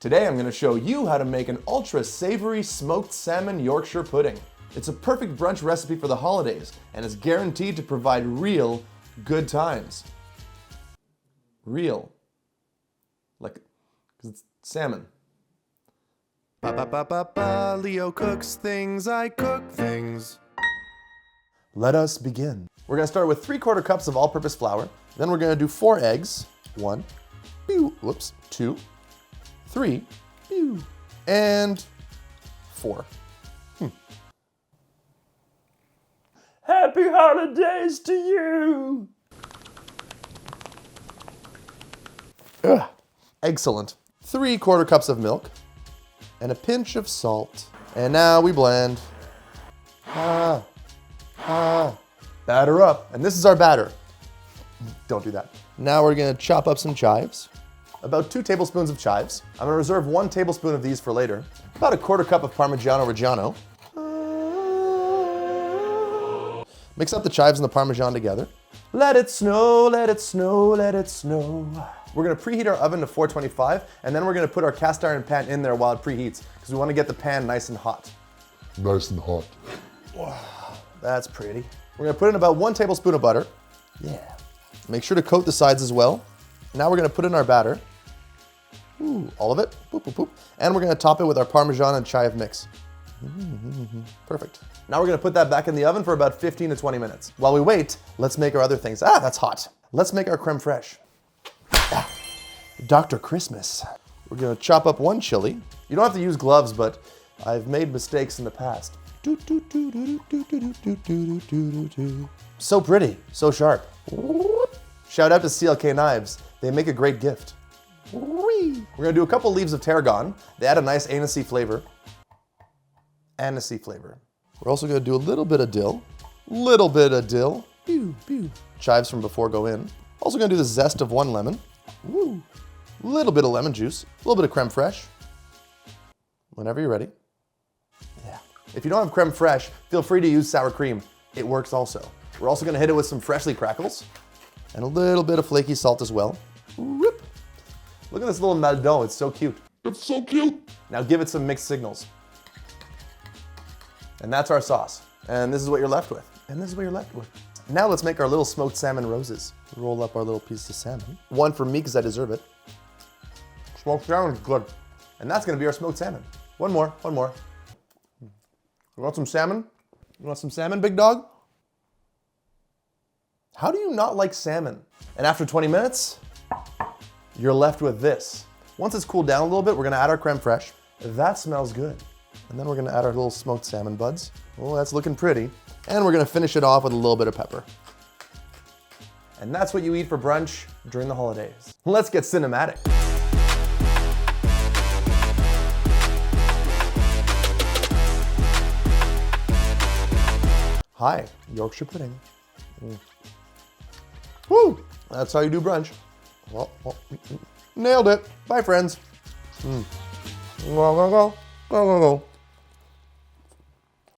Today I'm going to show you how to make an ultra savory smoked salmon Yorkshire pudding. It's a perfect brunch recipe for the holidays and is guaranteed to provide real good times. Real. Like, because it's salmon. Ba-ba-ba-ba-ba, Leo cooks things, I cook things. Let us begin. We're going to start with 3/4 cups of all-purpose flour. Then we're going to do 4 eggs. 1, 2, 3, and 4. Happy holidays to you! Ugh. Excellent. 3/4 cups of milk and a pinch of salt. And now we blend. Batter up. And this is our batter. Don't do that. Now we're gonna chop up some chives. About 2 tablespoons of chives. I'm gonna reserve 1 tablespoon of these for later. About 1/4 cup of Parmigiano Reggiano. Mix up the chives and the Parmesan together. Let it snow, let it snow, let it snow. We're gonna preheat our oven to 425, and then we're gonna put our cast iron pan in there while it preheats, because we wanna get the pan nice and hot. Nice and hot. Wow, that's pretty. We're gonna put in about 1 tablespoon of butter. Yeah. Make sure to coat the sides as well. Now we're gonna put in our batter. Ooh, all of it. Boop, boop, boop. And we're gonna top it with our Parmesan and chive mix. Perfect. Now we're gonna put that back in the oven for about 15 to 20 minutes. While we wait, let's make our other things. That's hot. Let's make our crème fraîche. Dr. Christmas. We're gonna chop up 1 chili. You don't have to use gloves, but I've made mistakes in the past. So pretty, so sharp. Shout out to CLK Knives. They make a great gift. We're gonna do a couple leaves of tarragon. They add a nice anisey flavor. Anisey flavor. We're also gonna do a little bit of dill. Little bit of dill. Pew, pew. Chives from before go in. Also gonna do the zest of 1 lemon. Woo. Little bit of lemon juice. A little bit of crème fraîche. Whenever you're ready. Yeah. If you don't have crème fraîche, feel free to use sour cream. It works also. We're also gonna hit it with some freshly crackles and a little bit of flaky salt as well. Whoop. Look at this little maldon, it's so cute. It's so cute. Now give it some mixed signals. And that's our sauce. And this is what you're left with. And this is what you're left with. Now let's make our little smoked salmon roses. Roll up our little piece of salmon. 1 for me because I deserve it. Smoked salmon is good. And that's gonna be our smoked salmon. One more. You want some salmon? You want some salmon, big dog? How do you not like salmon? And after 20 minutes, you're left with this. Once it's cooled down a little bit, we're gonna add our crème fraîche. That smells good. And then we're gonna add our little smoked salmon buds. Oh, that's looking pretty. And we're gonna finish it off with a little bit of pepper. And that's what you eat for brunch during the holidays. Let's get cinematic. Hi, Yorkshire pudding. Woo! That's how you do brunch. Well, nailed it. Bye, friends. Go, go, go. Go, go, go.